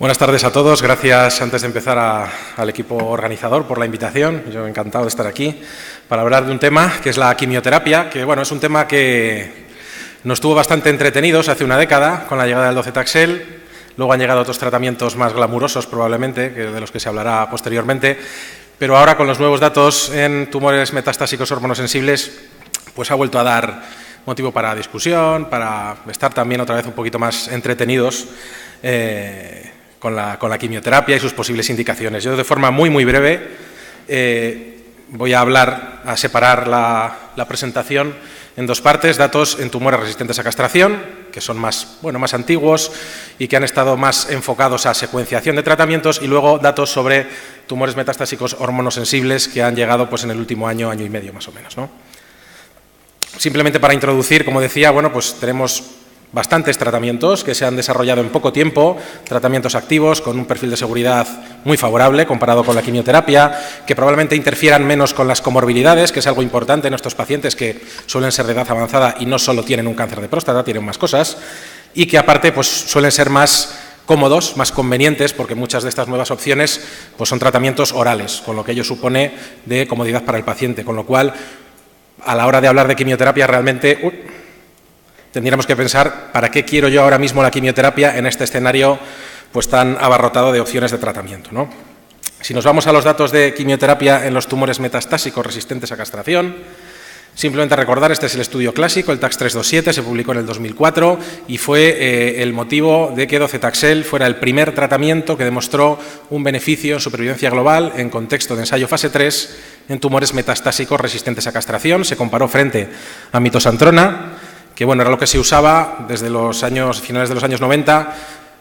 Buenas tardes a todos. Gracias, antes de empezar, al equipo organizador por la invitación. Yo encantado de estar aquí para hablar de un tema que es la quimioterapia, que bueno, es un tema que nos tuvo bastante entretenidos hace una década con la llegada del docetaxel. Luego han llegado otros tratamientos más glamurosos, probablemente, de los que se hablará posteriormente. Pero ahora, con los nuevos datos en tumores metastásicos hormonosensibles, pues ha vuelto a dar motivo para discusión, para estar también otra vez un poquito más entretenidos con la quimioterapia y sus posibles indicaciones. Yo, de forma muy breve, voy a separar la presentación en dos partes: datos en tumores resistentes a castración, que son más antiguos y que han estado más enfocados a secuenciación de tratamientos, y luego datos sobre tumores metastásicos hormonosensibles que han llegado pues en el último año y medio más o menos, ¿no? Simplemente para introducir, como decía, pues tenemos bastantes tratamientos que se han desarrollado en poco tiempo, tratamientos activos con un perfil de seguridad muy favorable comparado con la quimioterapia, que probablemente interfieran menos con las comorbilidades, que es algo importante en estos pacientes que suelen ser de edad avanzada y no solo tienen un cáncer de próstata, tienen más cosas, y que aparte pues suelen ser más cómodos, más convenientes, porque muchas de estas nuevas opciones pues son tratamientos orales, con lo que ello supone de comodidad para el paciente, con lo cual a la hora de hablar de quimioterapia realmente tendríamos que pensar ¿para qué quiero yo ahora mismo la quimioterapia en este escenario pues tan abarrotado de opciones de tratamiento, ¿no? Si nos vamos a los datos de quimioterapia en los tumores metastásicos resistentes a castración, simplemente recordar, este es el estudio clásico, el TAX 327, se publicó en el 2004 y fue el motivo de que docetaxel fuera el primer tratamiento que demostró un beneficio en supervivencia global en contexto de ensayo fase 3 en tumores metastásicos resistentes a castración. Se comparó frente a mitosantrona, que era lo que se usaba desde los finales de los años 90,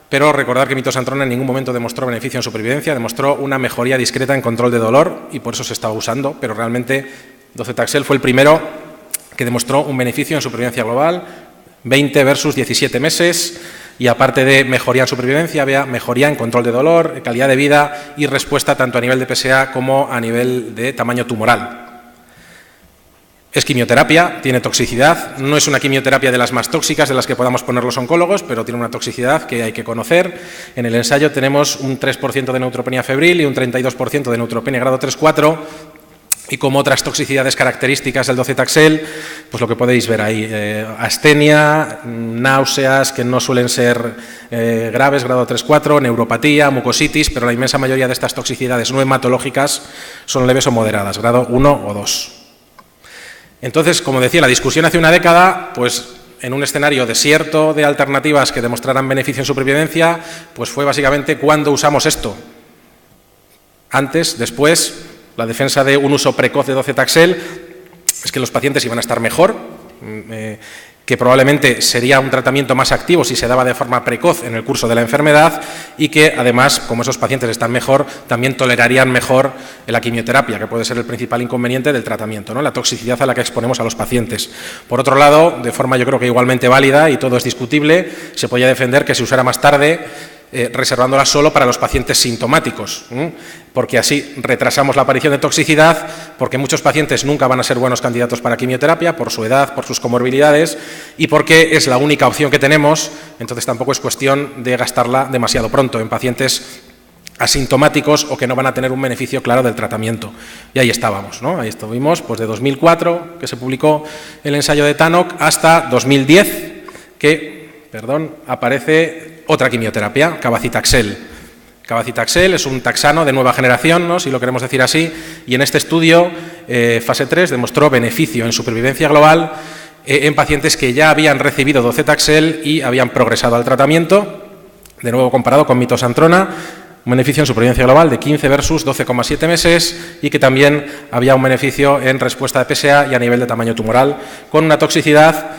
pero recordar que mitosantrona en ningún momento demostró beneficio en supervivencia, demostró una mejoría discreta en control de dolor y por eso se estaba usando, pero realmente docetaxel fue el primero que demostró un beneficio en supervivencia global, 20 versus 17 meses, y aparte de mejoría en supervivencia, había mejoría en control de dolor, calidad de vida y respuesta tanto a nivel de PSA como a nivel de tamaño tumoral. Es quimioterapia, tiene toxicidad, no es una quimioterapia de las más tóxicas de las que podamos poner los oncólogos, pero tiene una toxicidad que hay que conocer. En el ensayo tenemos un 3% de neutropenia febril y un 32% de neutropenia grado 3-4, y como otras toxicidades características del docetaxel, pues lo que podéis ver ahí, astenia, náuseas que no suelen ser graves, grado 3-4, neuropatía, mucositis, pero la inmensa mayoría de estas toxicidades no hematológicas son leves o moderadas, grado 1 o 2. Entonces, como decía, la discusión hace una década, pues en un escenario desierto de alternativas que demostraran beneficio en supervivencia, pues fue básicamente ¿cuándo usamos esto? Antes, después, la defensa de un uso precoz de docetaxel es que los pacientes iban a estar mejor, que probablemente sería un tratamiento más activo si se daba de forma precoz en el curso de la enfermedad y que además, como esos pacientes están mejor, también tolerarían mejor la quimioterapia, que puede ser el principal inconveniente del tratamiento, ¿no? La toxicidad a la que exponemos a los pacientes. Por otro lado, de forma yo creo que igualmente válida, y todo es discutible, se podía defender que se usara más tarde, reservándola solo para los pacientes sintomáticos, porque así retrasamos la aparición de toxicidad, porque muchos pacientes nunca van a ser buenos candidatos para quimioterapia por su edad, por sus comorbilidades y porque es la única opción que tenemos. Entonces tampoco es cuestión de gastarla demasiado pronto en pacientes asintomáticos o que no van a tener un beneficio claro del tratamiento. Y ahí estábamos, ¿no? Ahí estuvimos pues de 2004, que se publicó el ensayo de Tannock, hasta 2010, que aparece otra quimioterapia, cabazitaxel. Cabazitaxel es un taxano de nueva generación, ¿no?, si lo queremos decir así, y en este estudio, fase 3, demostró beneficio en supervivencia global en pacientes que ya habían recibido docetaxel y habían progresado al tratamiento, de nuevo comparado con mitosantrona, un beneficio en supervivencia global de 15 versus 12,7 meses y que también había un beneficio en respuesta de PSA y a nivel de tamaño tumoral, con una toxicidad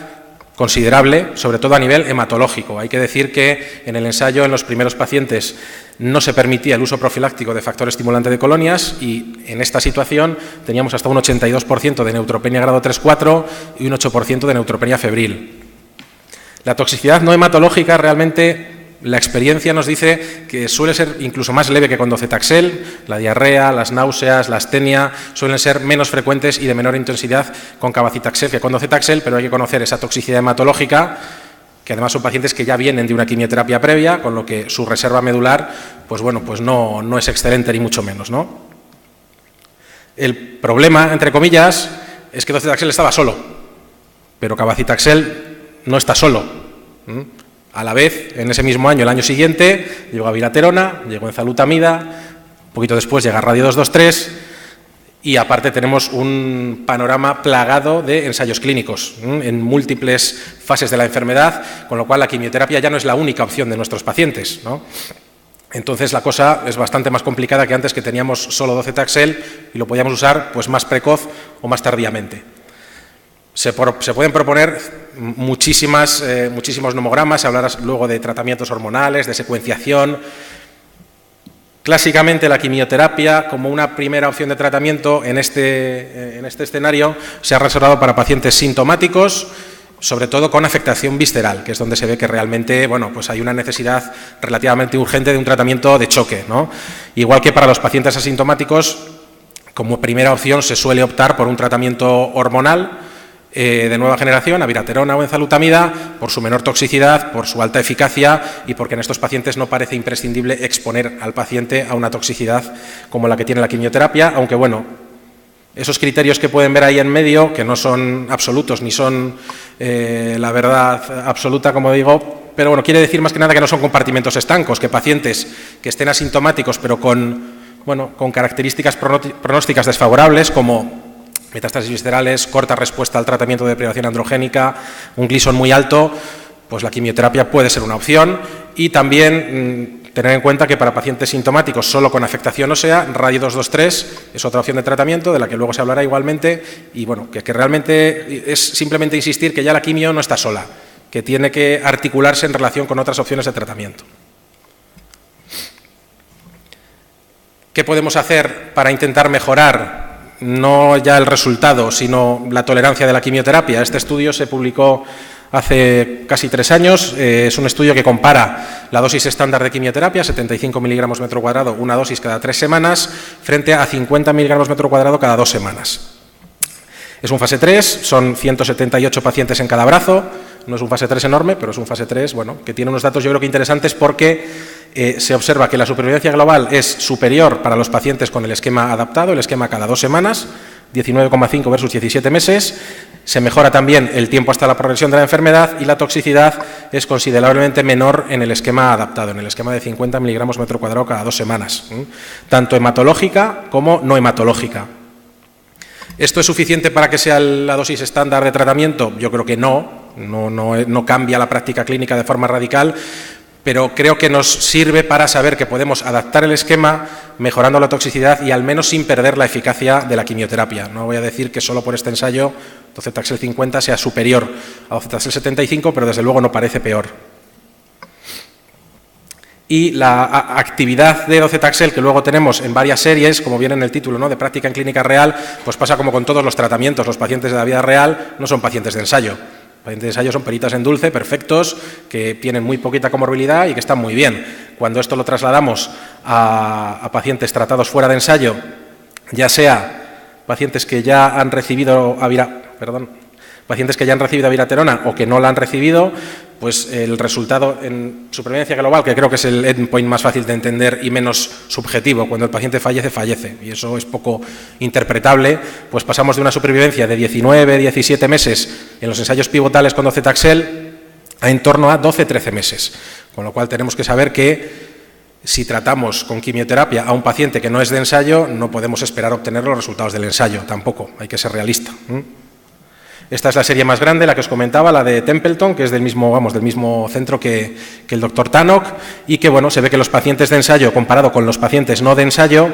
considerable, sobre todo a nivel hematológico. Hay que decir que en el ensayo, en los primeros pacientes, no se permitía el uso profiláctico de factor estimulante de colonias y en esta situación teníamos hasta un 82% de neutropenia grado 3-4 y un 8% de neutropenia febril. La toxicidad no hematológica realmente, la experiencia nos dice que suele ser incluso más leve que con docetaxel. La diarrea, las náuseas, la astenia suelen ser menos frecuentes y de menor intensidad con cabazitaxel que con docetaxel, pero hay que conocer esa toxicidad hematológica que además son pacientes que ya vienen de una quimioterapia previa, con lo que su reserva medular, pues bueno, pues no es excelente ni mucho menos, ¿no? El problema, entre comillas, es que docetaxel estaba solo, pero cabazitaxel no está solo. A la vez, en ese mismo año, el año siguiente, llegó abiraterona, llegó enzalutamida, un poquito después llega radio 223 y aparte tenemos un panorama plagado de ensayos clínicos en múltiples fases de la enfermedad, con lo cual la quimioterapia ya no es la única opción de nuestros pacientes, ¿no? Entonces la cosa es bastante más complicada que antes, que teníamos solo docetaxel y lo podíamos usar pues más precoz o más tardíamente. Se pueden proponer muchísimos nomogramas, se hablará luego de tratamientos hormonales, de secuenciación. Clásicamente la quimioterapia, como una primera opción de tratamiento en este escenario, se ha reservado para pacientes sintomáticos, sobre todo con afectación visceral, que es donde se ve que realmente, bueno, pues hay una necesidad relativamente urgente de un tratamiento de choque, ¿no? Igual que para los pacientes asintomáticos, como primera opción se suele optar por un tratamiento hormonal de nueva generación, abiraterona o enzalutamida, por su menor toxicidad, por su alta eficacia y porque en estos pacientes no parece imprescindible exponer al paciente a una toxicidad como la que tiene la quimioterapia, aunque bueno, esos criterios que pueden ver ahí en medio, que no son absolutos ni son la verdad absoluta, como digo, pero bueno, quiere decir más que nada que no son compartimentos estancos, que pacientes que estén asintomáticos pero con características pronósticas desfavorables, como metástasis viscerales, corta respuesta al tratamiento de deprivación androgénica, un Gleason muy alto, pues la quimioterapia puede ser una opción. Y también tener en cuenta que para pacientes sintomáticos solo con afectación ósea, radio 223 es otra opción de tratamiento, de la que luego se hablará igualmente, y bueno, que realmente es simplemente insistir que ya la quimio no está sola, que tiene que articularse en relación con otras opciones de tratamiento. ¿Qué podemos hacer para intentar mejorar no ya el resultado, sino la tolerancia de la quimioterapia? Este estudio se publicó hace casi 3 años, es un estudio que compara la dosis estándar de quimioterapia, 75 miligramos metro cuadrado, una dosis cada 3 semanas, frente a 50 miligramos metro cuadrado cada 2 semanas. Es un fase 3, son 178 pacientes en cada brazo, no es un fase 3 enorme, pero es un fase 3, bueno, que tiene unos datos yo creo que interesantes porque se observa que la supervivencia global es superior para los pacientes con el esquema adaptado, el esquema cada 2 semanas, 19,5 versus 17 meses, se mejora también el tiempo hasta la progresión de la enfermedad y la toxicidad es considerablemente menor en el esquema adaptado, en el esquema de 50 miligramos metro cuadrado cada 2 semanas, tanto hematológica como no hematológica. ¿Esto es suficiente para que sea la dosis estándar de tratamiento? Yo creo que no cambia la práctica clínica de forma radical, pero creo que nos sirve para saber que podemos adaptar el esquema mejorando la toxicidad y al menos sin perder la eficacia de la quimioterapia. No voy a decir que solo por este ensayo docetaxel 50 sea superior a docetaxel 75, pero desde luego no parece peor. Y la actividad de docetaxel que luego tenemos en varias series, como viene en el título, ¿no?, de práctica en clínica real, pues pasa como con todos los tratamientos. Los pacientes de la vida real no son pacientes de ensayo. Los pacientes de ensayo son peritas en dulce, perfectos, que tienen muy poquita comorbilidad y que están muy bien. Cuando esto lo trasladamos a pacientes tratados fuera de ensayo, ya sea pacientes que ya han recibido abiraterona o que no la han recibido, pues el resultado en supervivencia global, que creo que es el endpoint más fácil de entender y menos subjetivo, cuando el paciente fallece, fallece, y eso es poco interpretable, pues pasamos de una supervivencia de 19, 17 meses en los ensayos pivotales con docetaxel a en torno a 12, 13 meses, con lo cual tenemos que saber que si tratamos con quimioterapia a un paciente que no es de ensayo, no podemos esperar obtener los resultados del ensayo, tampoco, hay que ser realista. Esta es la serie más grande, la que os comentaba, la de Templeton, que es del mismo centro que el doctor Tannock, y que bueno, se ve que los pacientes de ensayo, comparado con los pacientes no de ensayo,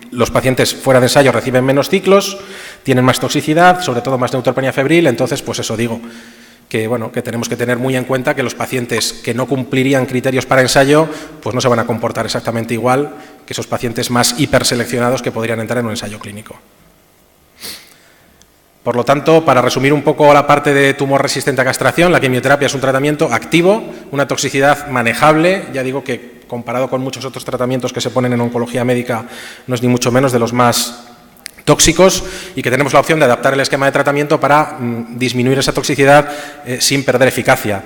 los pacientes fuera de ensayo reciben menos ciclos, tienen más toxicidad, sobre todo más neutropenia febril, entonces pues eso digo, que bueno, que tenemos que tener muy en cuenta que los pacientes que no cumplirían criterios para ensayo, pues no se van a comportar exactamente igual que esos pacientes más hiperseleccionados que podrían entrar en un ensayo clínico. Por lo tanto, para resumir un poco la parte de tumor resistente a castración, la quimioterapia es un tratamiento activo, una toxicidad manejable, ya digo que comparado con muchos otros tratamientos que se ponen en oncología médica no es ni mucho menos de los más tóxicos, y que tenemos la opción de adaptar el esquema de tratamiento para disminuir esa toxicidad sin perder eficacia.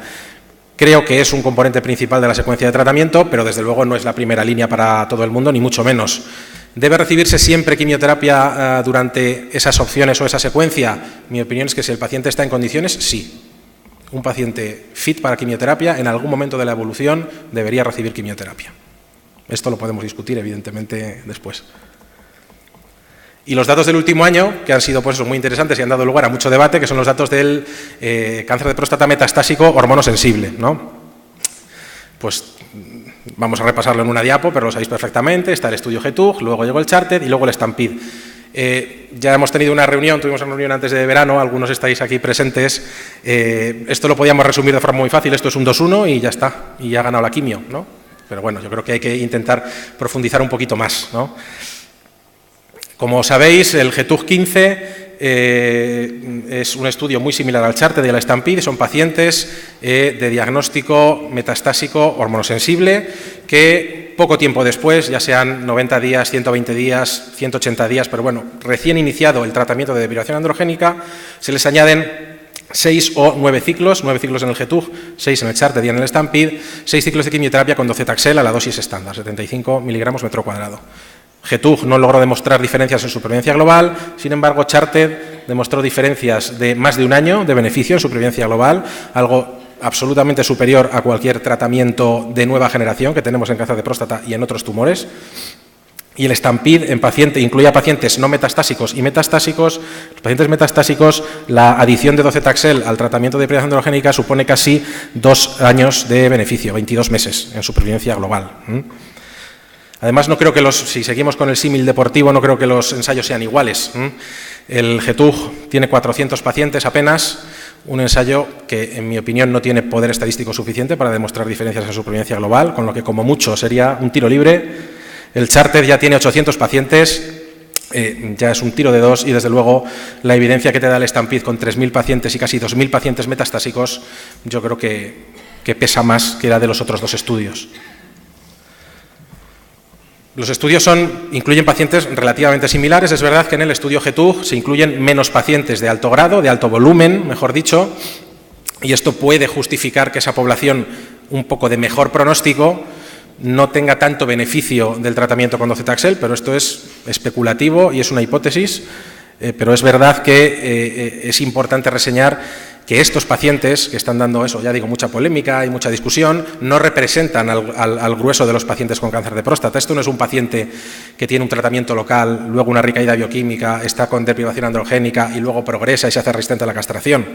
Creo que es un componente principal de la secuencia de tratamiento, pero desde luego no es la primera línea para todo el mundo, ni mucho menos. ¿Debe recibirse siempre quimioterapia durante esas opciones o esa secuencia? Mi opinión es que si el paciente está en condiciones, sí. Un paciente fit para quimioterapia, en algún momento de la evolución, debería recibir quimioterapia. Esto lo podemos discutir, evidentemente, después. Y los datos del último año, que han sido pues, muy interesantes y han dado lugar a mucho debate, que son los datos del cáncer de próstata metastásico hormonosensible, ¿no? Pues vamos a repasarlo en una diapo, pero lo sabéis perfectamente. Está el estudio GETUG, luego llegó el CHARTED y luego el STAMPEDE. Ya hemos tenido una reunión, tuvimos una reunión antes de verano, algunos estáis aquí presentes. Esto lo podíamos resumir de forma muy fácil, esto es un 2-1 y ya está, y ya ha ganado la quimio, ¿no? Pero bueno, yo creo que hay que intentar profundizar un poquito más, ¿no? Como sabéis, el GETUG 15 es un estudio muy similar al CHARTED y al STAMPEDE. Son pacientes de diagnóstico metastásico hormonosensible que poco tiempo después, ya sean 90 días, 120 días, 180 días, pero bueno, recién iniciado el tratamiento de deprivación androgénica, se les añaden 6 o 9 ciclos en el GETUG, 6 en el CHARTED y en el STAMPEDE, 6 ciclos de quimioterapia con docetaxel a la dosis estándar, 75 miligramos metro cuadrado. GETUG no logró demostrar diferencias en supervivencia global, sin embargo, CHARTED demostró diferencias de más de un año de beneficio en supervivencia global, algo absolutamente superior a cualquier tratamiento de nueva generación que tenemos en cáncer de próstata y en otros tumores. Y el STAMPEDE incluye a pacientes no metastásicos y metastásicos. Los pacientes metastásicos, la adición de docetaxel al tratamiento de deprivación androgénica supone casi 2 años de beneficio, 22 meses en supervivencia global. Además, no creo que si seguimos con el símil deportivo, no creo que los ensayos sean iguales. El GETUG tiene 400 pacientes apenas, un ensayo que, en mi opinión, no tiene poder estadístico suficiente para demostrar diferencias en supervivencia global, con lo que, como mucho, sería un tiro libre. El CHARTED ya tiene 800 pacientes, ya es un tiro de 2 y, desde luego, la evidencia que te da el STAMPEDE con 3.000 pacientes y casi 2.000 pacientes metastásicos, yo creo que pesa más que la de los otros 2 estudios. Los estudios incluyen pacientes relativamente similares. Es verdad que en el estudio GETUG se incluyen menos pacientes de alto grado, de alto volumen, mejor dicho, y esto puede justificar que esa población un poco de mejor pronóstico no tenga tanto beneficio del tratamiento con docetaxel, pero esto es especulativo y es una hipótesis, pero es verdad que es importante reseñar que estos pacientes, que están dando eso, ya digo, mucha polémica y mucha discusión, no representan al grueso de los pacientes con cáncer de próstata. Esto no es un paciente que tiene un tratamiento local, luego una recaída bioquímica, está con deprivación androgénica y luego progresa y se hace resistente a la castración.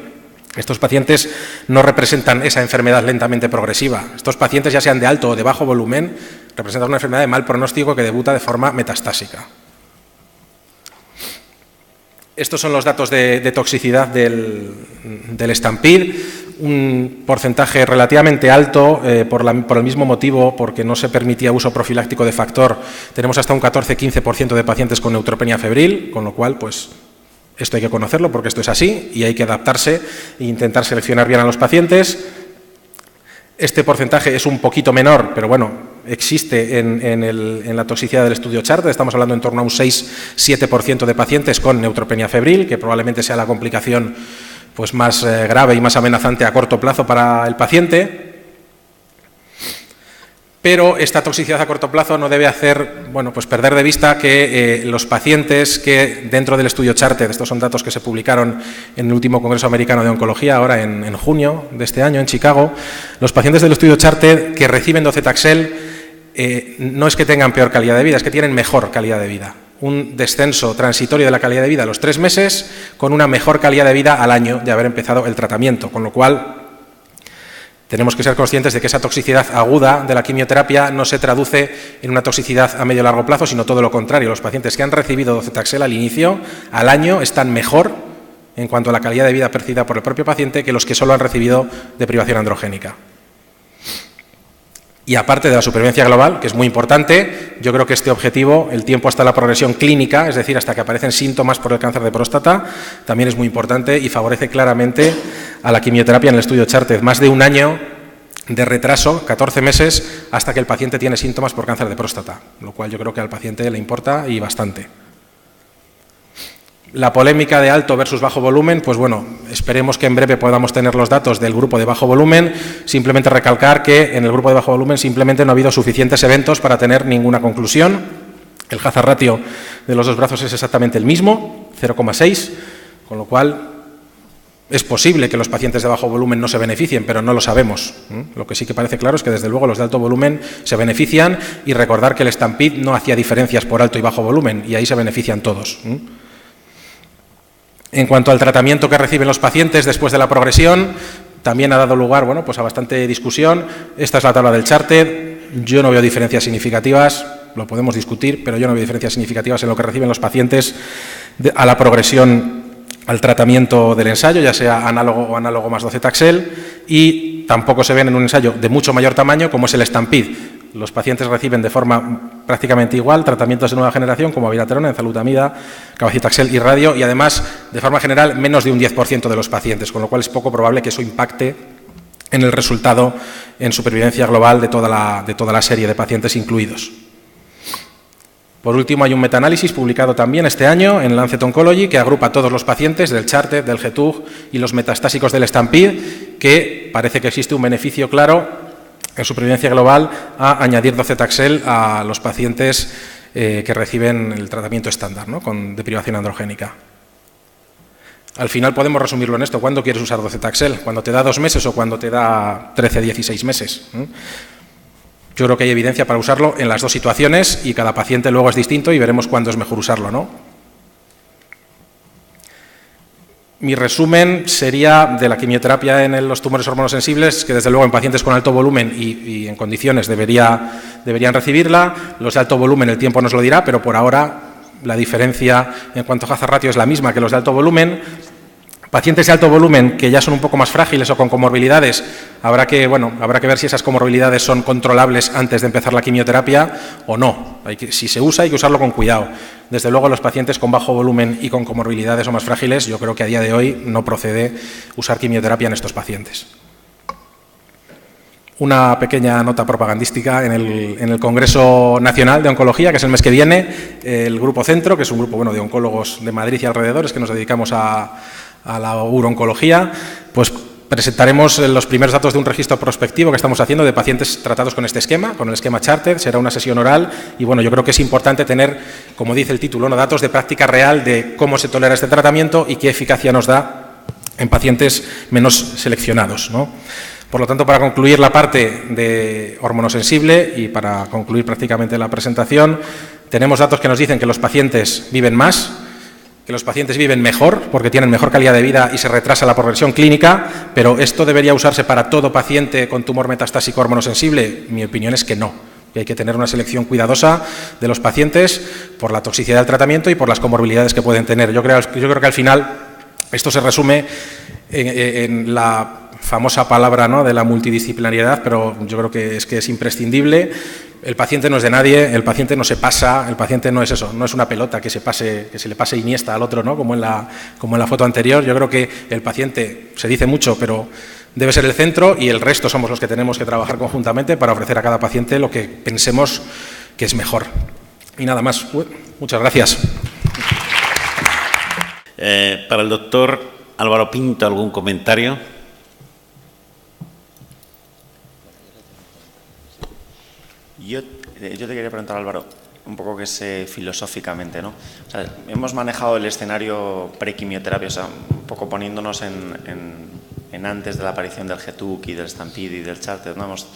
Estos pacientes no representan esa enfermedad lentamente progresiva. Estos pacientes, ya sean de alto o de bajo volumen, representan una enfermedad de mal pronóstico que debuta de forma metastásica. Estos son los datos de toxicidad del STAMPEDE, un porcentaje relativamente alto por el mismo motivo, porque no se permitía uso profiláctico de factor. Tenemos hasta un 14-15% de pacientes con neutropenia febril, con lo cual, pues, esto hay que conocerlo porque esto es así y hay que adaptarse e intentar seleccionar bien a los pacientes. Este porcentaje es un poquito menor, pero bueno, existe en la toxicidad del estudio CHARTED. Estamos hablando en torno a un 6-7% de pacientes con neutropenia febril, que probablemente sea la complicación pues, más grave y más amenazante a corto plazo para el paciente. Pero esta toxicidad a corto plazo no debe hacer, bueno, pues perder de vista que los pacientes que dentro del estudio CHARTED, estos son datos que se publicaron en el último Congreso Americano de Oncología, ahora en junio de este año en Chicago, los pacientes del estudio CHARTED que reciben docetaxel no es que tengan peor calidad de vida, es que tienen mejor calidad de vida. Un descenso transitorio de la calidad de vida a los 3 meses con una mejor calidad de vida al año de haber empezado el tratamiento, con lo cual tenemos que ser conscientes de que esa toxicidad aguda de la quimioterapia no se traduce en una toxicidad a medio y largo plazo, sino todo lo contrario. Los pacientes que han recibido docetaxel al inicio, al año, están mejor en cuanto a la calidad de vida percibida por el propio paciente que los que solo han recibido deprivación androgénica. Y aparte de la supervivencia global, que es muy importante, yo creo que este objetivo, el tiempo hasta la progresión clínica, es decir, hasta que aparecen síntomas por el cáncer de próstata, también es muy importante y favorece claramente a la quimioterapia en el estudio CHARTED. Más de un año de retraso, 14 meses, hasta que el paciente tiene síntomas por cáncer de próstata, lo cual yo creo que al paciente le importa y bastante. La polémica de alto versus bajo volumen, pues bueno, esperemos que en breve podamos tener los datos del grupo de bajo volumen. Simplemente recalcar que en el grupo de bajo volumen simplemente no ha habido suficientes eventos para tener ninguna conclusión. El hazard ratio de los dos brazos es exactamente el mismo, 0,6, con lo cual es posible que los pacientes de bajo volumen no se beneficien, pero no lo sabemos. Lo que sí que parece claro es que desde luego los de alto volumen se benefician, y recordar que el Stampede no hacía diferencias por alto y bajo volumen y ahí se benefician todos. En cuanto al tratamiento que reciben los pacientes después de la progresión, también ha dado lugar, bueno, pues a bastante discusión. Esta es la tabla del Charted. Yo no veo diferencias significativas, lo podemos discutir, pero yo no veo diferencias significativas en lo que reciben los pacientes a la progresión al tratamiento del ensayo, ya sea análogo o análogo más docetaxel, y tampoco se ven en un ensayo de mucho mayor tamaño como es el Stampede. Los pacientes reciben de forma prácticamente igual tratamientos de nueva generación como abiraterona, enzalutamida, cabazitaxel y radio, y además, de forma general, menos de un 10% de los pacientes, con lo cual es poco probable que eso impacte en el resultado en supervivencia global de toda la serie de pacientes incluidos. Por último, hay un metaanálisis publicado también este año en Lancet Oncology que agrupa a todos los pacientes del Charted, del GETUG y los metastásicos del Stampede, que parece que existe un beneficio claro en supervivencia global a añadir docetaxel a los pacientes que reciben el tratamiento estándar, ¿no?, con deprivación androgénica. Al final podemos resumirlo en esto: ¿cuándo quieres usar docetaxel? ¿Cuando te da 2 meses o cuando te da 13, 16 meses? Yo creo que hay evidencia para usarlo en las dos situaciones y cada paciente luego es distinto y veremos cuándo es mejor usarlo, ¿no? Mi resumen sería de la quimioterapia en los tumores hormonosensibles, que desde luego en pacientes con alto volumen y en condiciones deberían recibirla. Los de alto volumen el tiempo nos lo dirá, pero por ahora la diferencia en cuanto a hazard ratio es la misma que los de alto volumen. Pacientes de alto volumen que ya son un poco más frágiles o con comorbilidades, habrá que ver si esas comorbilidades son controlables antes de empezar la quimioterapia o no. Si se usa, hay que usarlo con cuidado. Desde luego, los pacientes con bajo volumen y con comorbilidades o más frágiles, yo creo que a día de hoy no procede usar quimioterapia en estos pacientes. Una pequeña nota propagandística: en el Congreso Nacional de Oncología, que es el mes que viene, el Grupo Centro, que es un grupo de oncólogos de Madrid y alrededores que nos dedicamos a la urooncología, pues presentaremos los primeros datos de un registro prospectivo que estamos haciendo de pacientes tratados con este esquema, con el esquema Charted. Será una sesión oral y bueno, yo creo que es importante tener, como dice el título, datos de práctica real de cómo se tolera este tratamiento y qué eficacia nos da en pacientes menos seleccionados, ¿no? Por lo tanto, para concluir la parte de hormonosensible y para concluir prácticamente la presentación, tenemos datos que nos dicen que los pacientes viven más, que los pacientes viven mejor porque tienen mejor calidad de vida y se retrasa la progresión clínica, pero ¿esto debería usarse para todo paciente con tumor metastásico hormonosensible? Mi opinión es que no, que hay que tener una selección cuidadosa de los pacientes por la toxicidad del tratamiento y por las comorbilidades que pueden tener. Yo creo que al final esto se resume en la famosa palabra, ¿no?, de la multidisciplinariedad, pero yo creo que es imprescindible. El paciente no es de nadie, el paciente no se pasa, el paciente no es eso, no es una pelota que se le pase Iniesta al otro, ¿no?, como en la foto anterior. Yo creo que el paciente, se dice mucho, pero debe ser el centro y el resto somos los que tenemos que trabajar conjuntamente para ofrecer a cada paciente lo que pensemos que es mejor. Y nada más. Muchas gracias. Para el doctor Álvaro Pinto, ¿algún comentario? Yo te quería preguntar, Álvaro, un poco que es filosóficamente, ¿no? O sea, hemos manejado el escenario prequimioterapia, o sea, un poco poniéndonos en antes de la aparición del GETUC y del Stampede y del Charted, ¿no? Hemos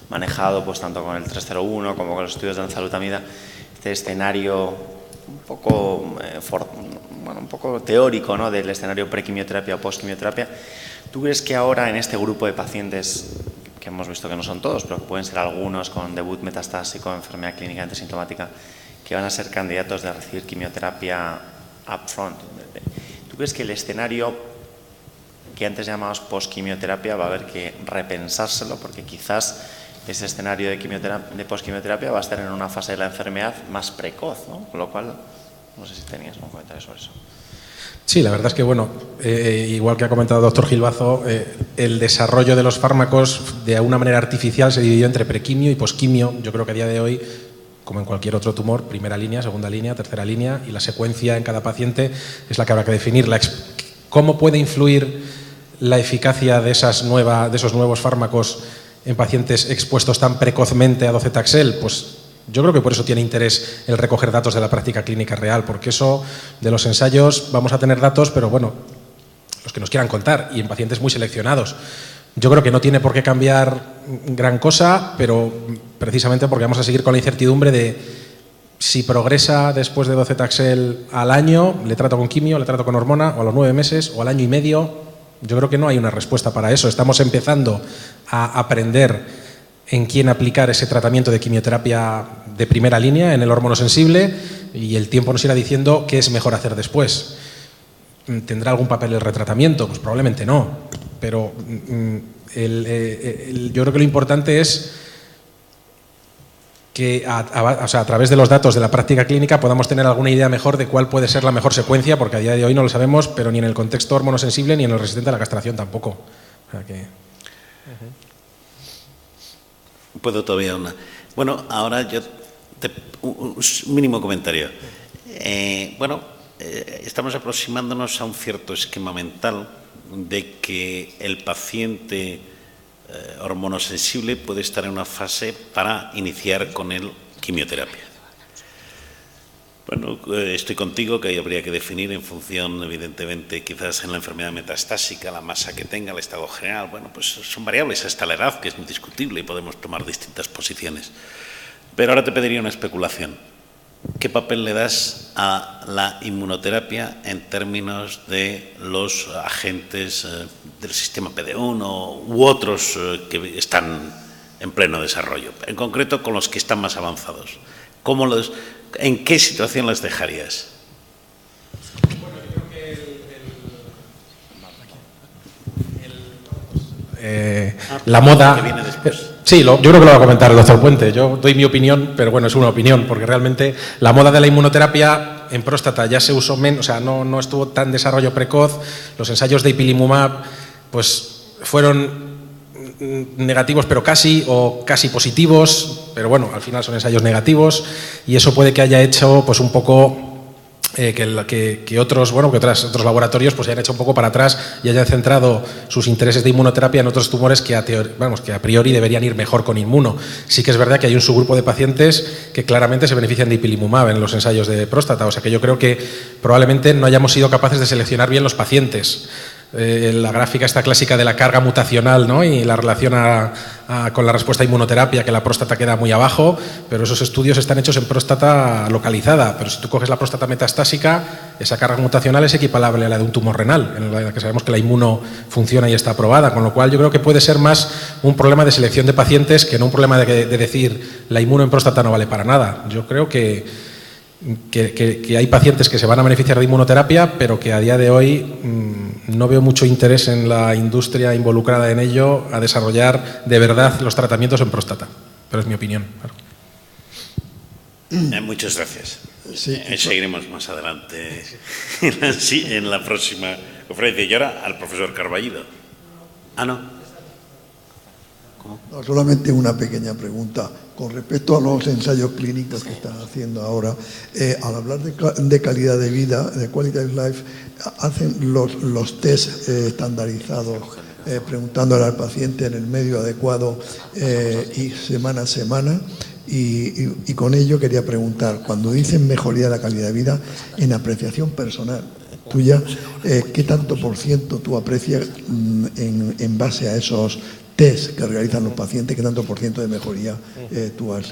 manejado, pues tanto con el 301 como con los estudios de enzalutamida, este escenario un poco, un poco teórico, ¿no?, del escenario prequimioterapia o postquimioterapia. ¿Tú crees que ahora en este grupo de pacientes, que hemos visto que no son todos, pero que pueden ser algunos con debut metastásico, enfermedad clínica simptomática, que van a ser candidatos de recibir quimioterapia upfront, ¿tú crees que el escenario que antes llamábamos postquimioterapia va a haber que repensárselo? Porque quizás ese escenario de postquimioterapia va a estar en una fase de la enfermedad más precoz, ¿no? Con lo cual, no sé si tenías un comentario sobre eso. Sí, la verdad es que, igual que ha comentado el doctor Gilbazo, el desarrollo de los fármacos de una manera artificial se dividió entre prequimio y posquimio. Yo creo que a día de hoy como en cualquier otro tumor, primera línea, segunda línea, tercera línea, y la secuencia en cada paciente es la que habrá que definir. ¿Cómo puede influir la eficacia de esos nuevos fármacos en pacientes expuestos tan precozmente a docetaxel? Pues yo creo que por eso tiene interés el recoger datos de la práctica clínica real, porque eso de los ensayos vamos a tener datos, pero bueno, los que nos quieran contar, y en pacientes muy seleccionados. Yo creo que no tiene por qué cambiar gran cosa, pero precisamente porque vamos a seguir con la incertidumbre de si progresa después de docetaxel al año, le trato con quimio, le trato con hormona, o a los 9 meses, o al año y medio. Yo creo que no hay una respuesta para eso. Estamos empezando a aprender en quién aplicar ese tratamiento de quimioterapia de primera línea en el hormonosensible, y el tiempo nos irá diciendo qué es mejor hacer después. ¿Tendrá algún papel el retratamiento? Pues probablemente no, pero yo creo que lo importante es que a través de los datos de la práctica clínica podamos tener alguna idea mejor de cuál puede ser la mejor secuencia, porque a día de hoy no lo sabemos, pero ni en el contexto hormonosensible ni en el resistente a la castración tampoco. O sea que... Puedo todavía una. Bueno, ahora yo un mínimo comentario. Estamos aproximándonos a un cierto esquema mental de que el paciente hormonosensible puede estar en una fase para iniciar con él quimioterapia. Bueno, estoy contigo que ahí habría que definir en función, evidentemente, quizás en la enfermedad metastásica, la masa que tenga, el estado general. Bueno, pues son variables hasta la edad, que es muy discutible y podemos tomar distintas posiciones. Pero ahora te pediría una especulación. ¿Qué papel le das a la inmunoterapia en términos de los agentes del sistema PD1 u otros que están en pleno desarrollo? En concreto, con los que están más avanzados. ¿En qué situación las dejarías? Bueno, yo creo que la moda... Que viene después. Sí, yo creo que lo va a comentar el doctor Puente. Yo doy mi opinión, pero bueno, es una opinión, porque realmente la moda de la inmunoterapia en próstata ya se usó menos, o sea, no estuvo tan desarrollo precoz. Los ensayos de ipilimumab pues fueron negativos pero casi positivos, pero bueno, al final son ensayos negativos, y eso puede que haya hecho pues un poco que otros laboratorios pues hayan hecho un poco para atrás y hayan centrado sus intereses de inmunoterapia en otros tumores que a priori deberían ir mejor con inmuno. Sí que es verdad que hay un subgrupo de pacientes que claramente se benefician de ipilimumab en los ensayos de próstata, o sea que yo creo que probablemente no hayamos sido capaces de seleccionar bien los pacientes. La gráfica esta clásica de la carga mutacional, ¿no? Y la relación con la respuesta a inmunoterapia, que la próstata queda muy abajo, pero esos estudios están hechos en próstata localizada. Pero si tú coges la próstata metastásica, esa carga mutacional es equiparable a la de un tumor renal, en la que sabemos que la inmuno funciona y está aprobada, con lo cual yo creo que puede ser más un problema de selección de pacientes que no un problema de decir la inmuno en próstata no vale para nada. Yo creo que hay pacientes que se van a beneficiar de inmunoterapia, pero que a día de hoy no veo mucho interés en la industria involucrada en ello a desarrollar de verdad los tratamientos en próstata. Pero es mi opinión. Claro. Muchas gracias. Sí, seguiremos más adelante en la próxima conferencia. Y ahora al profesor Carballido. ¿No? No, solamente una pequeña pregunta. Con respecto a los ensayos clínicos que están haciendo ahora, al hablar de calidad de vida, de quality of life, hacen los test estandarizados, preguntándole al paciente en el medio adecuado y semana a semana. Y con ello quería preguntar, cuando dicen mejoría de la calidad de vida, en apreciación personal tuya, ¿qué tanto por ciento tú aprecias en base a esos test que realizan los pacientes, qué tanto por ciento de mejoría tú has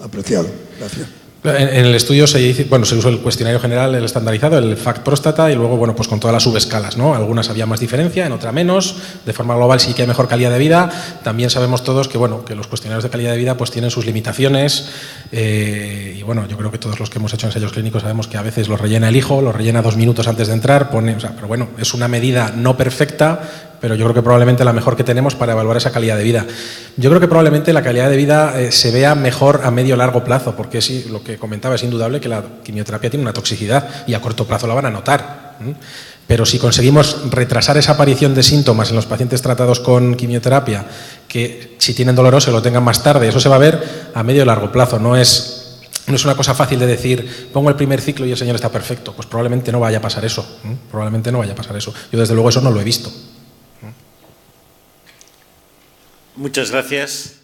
apreciado? Gracias. En el estudio se usó el cuestionario general, el estandarizado, el FACT próstata, y luego pues con todas las subescalas, ¿no? Algunas había más diferencia, en otras menos. De forma global sí que hay mejor calidad de vida. También sabemos todos que los cuestionarios de calidad de vida pues tienen sus limitaciones, y yo creo que todos los que hemos hecho ensayos clínicos sabemos que a veces los rellena el hijo, los rellena 2 minutos antes de entrar, pero bueno, es una medida no perfecta, pero yo creo que probablemente la mejor que tenemos para evaluar esa calidad de vida. Yo creo que probablemente la calidad de vida se vea mejor a medio o largo plazo, porque sí, lo que comentaba es indudable que la quimioterapia tiene una toxicidad y a corto plazo la van a notar. Pero si conseguimos retrasar esa aparición de síntomas en los pacientes tratados con quimioterapia, que si tienen dolor óseo lo tengan más tarde. Eso se va a ver a medio y largo plazo. No es una cosa fácil de decir, pongo el primer ciclo y el señor está perfecto. Pues probablemente no vaya a pasar eso. Probablemente no vaya a pasar eso. Yo desde luego eso no lo he visto. Muchas gracias.